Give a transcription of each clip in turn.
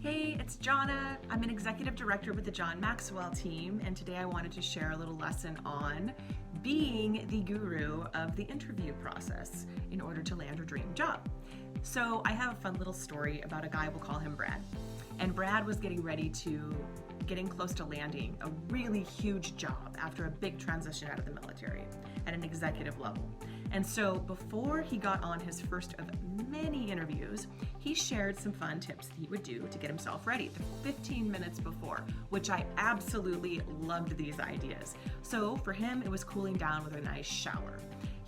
Hey, it's Johnna. I'm an executive director with the John Maxwell team, and today I wanted to share a little lesson on being the guru of the interview process in order to land your dream job. So I have a fun little story about a guy, we'll call him Brad. And Brad was getting close to landing a really huge job after a big transition out of the military at an executive level. And so before he got on his first of many interviews, he shared some fun tips that he would do to get himself ready 15 minutes before, which I absolutely loved these ideas. So for him, it was cooling down with a nice shower.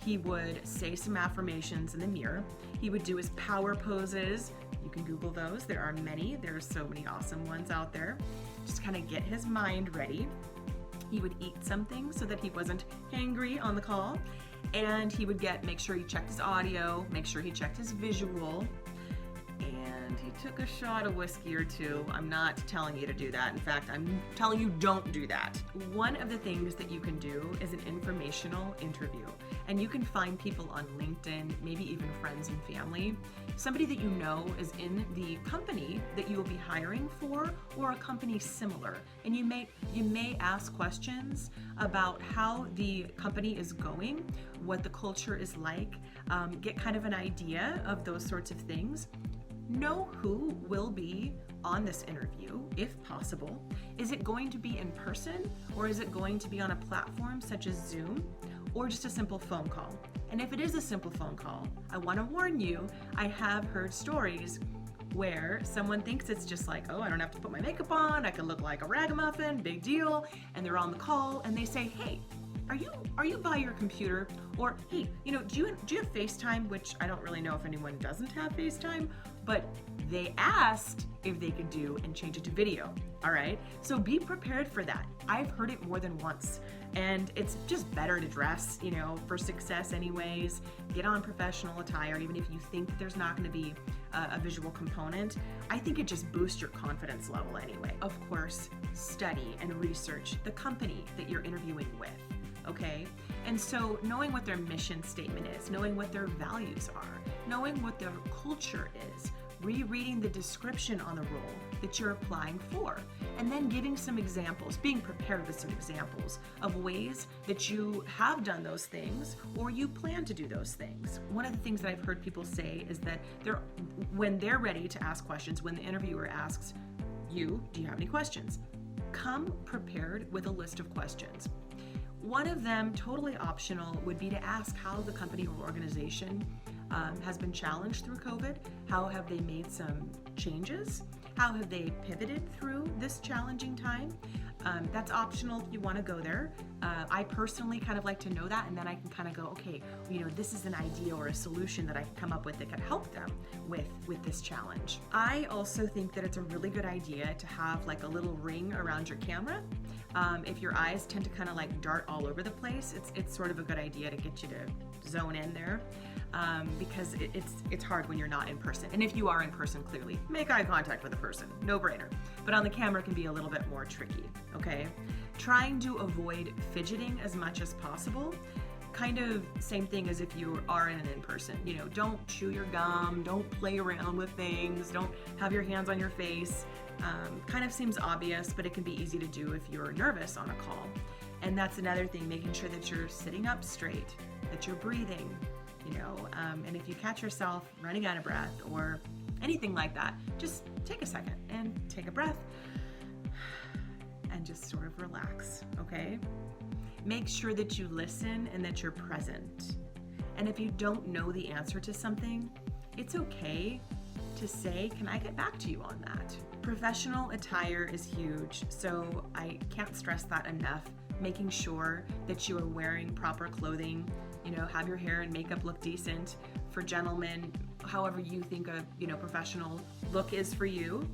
He would say some affirmations in the mirror. He would do his power poses. You can Google those. There are many. There are so many awesome ones out there. Just kind of get his mind ready. He would eat something so that he wasn't hangry on the call. And he would make sure he checked his audio, make sure he checked his visual, and he took a shot of whiskey or two. I'm not telling you to do that. In fact, I'm telling you don't do that. One of the things that you can do is an informational interview. And you can find people on LinkedIn, maybe even friends and family, somebody that you know is in the company that you will be hiring for, or a company similar. And you may ask questions about how the company is going, what the culture is like, get kind of an idea of those sorts of things. Know who will be on this interview, if possible. Is it going to be in person, or is it going to be on a platform such as Zoom, or just a simple phone call? And if it is a simple phone call, I want to warn you, I have heard stories where someone thinks it's just like, oh, I don't have to put my makeup on, I can look like a ragamuffin, big deal, and they're on the call and they say, hey, are you by your computer? Or, hey, do you have FaceTime? Which I don't really know if anyone doesn't have FaceTime, but they asked if they could do and change it to video. All right, so be prepared for that. I've heard it more than once, and it's just better to dress, for success anyways. Get on professional attire, even if you think that there's not going to be a visual component. I think it just boosts your confidence level anyway. Of course, study and research the company that you're interviewing with. Okay, and so knowing what their mission statement is, knowing what their values are, knowing what their culture is, rereading the description on the role that you're applying for, and then giving some examples, being prepared with some examples of ways that you have done those things or you plan to do those things. One of the things that I've heard people say is that when they're ready to ask questions, when the interviewer asks you, do you have any questions? Come prepared with a list of questions. One of them, totally optional, would be to ask how the company or organization has been challenged through COVID. How have they made some changes? How have they pivoted through this challenging time? That's optional if you want to go there. I personally kind of like to know that, and then I can kind of go, okay, this is an idea or a solution that I can come up with that could help them with this challenge. I also think that it's a really good idea to have like a little ring around your camera. If your eyes tend to kind of like dart all over the place, it's sort of a good idea to get you to zone in there, because it's hard when you're not in person. And if you are in person, clearly make eye contact with the person, no brainer. But on the camera can be a little bit more tricky, okay? Trying to avoid fidgeting as much as possible. Kind of same thing as if you are in an in-person. Don't chew your gum, don't play around with things, don't have your hands on your face. Kind of seems obvious, but it can be easy to do if you're nervous on a call. And that's another thing, making sure that you're sitting up straight, that you're breathing, and if you catch yourself running out of breath or anything like that, just take a second and take a breath and just sort of relax, okay? Make sure that you listen and that you're present. And if you don't know the answer to something, it's okay to say, can I get back to you on that? Professional attire is huge, so I can't stress that enough. Making sure that you are wearing proper clothing, have your hair and makeup look decent. For gentlemen, however you think a professional look is for you.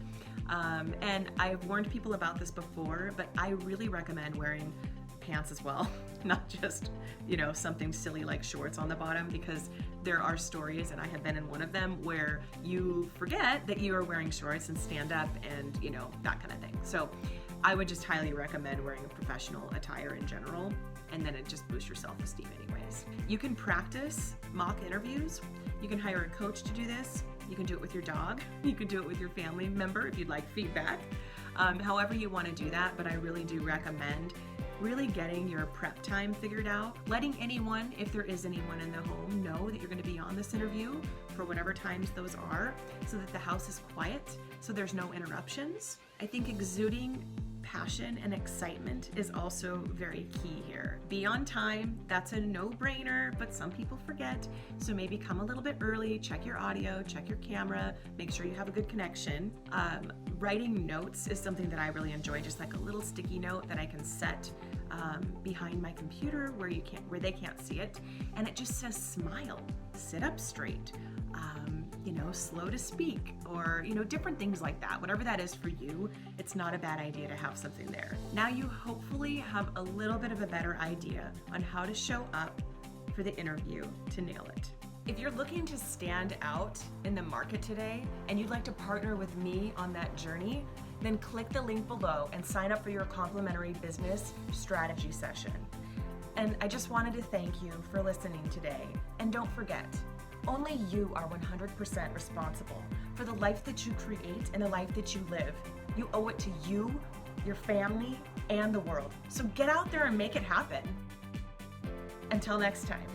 And I've warned people about this before, but I really recommend wearing pants as well, not just something silly like shorts on the bottom, because there are stories, and I have been in one of them, where you forget that you are wearing shorts and stand up and that kind of thing. So I would just highly recommend wearing a professional attire in general, and then it just boosts your self-esteem anyways. You can practice mock interviews. You can hire a coach to do this. You can do it with your dog. You can do it with your family member if you'd like feedback. However you want to do that, but I really do recommend really getting your prep time figured out, letting anyone, if there is anyone in the home, know that you're going to be on this interview for whatever times those are, so that the house is quiet, so there's no interruptions. I think exuding passion and excitement is also very key here. Be on time, that's a no-brainer, but some people forget, so maybe come a little bit early, check your audio, check your camera, make sure you have a good connection. Writing notes is something that I really enjoy, just like a little sticky note that I can set behind my computer where they can't see it, and it just says smile, sit up straight, slow to speak, or different things like that. Whatever that is for you, it's not a bad idea to have something there. Now you hopefully have a little bit of a better idea on how to show up for the interview to nail it. If you're looking to stand out in the market today and you'd like to partner with me on that journey, then click the link below and sign up for your complimentary business strategy session. And I just wanted to thank you for listening today. And don't forget, only you are 100% responsible for the life that you create and the life that you live. You owe it to you, your family, and the world. So get out there and make it happen. Until next time.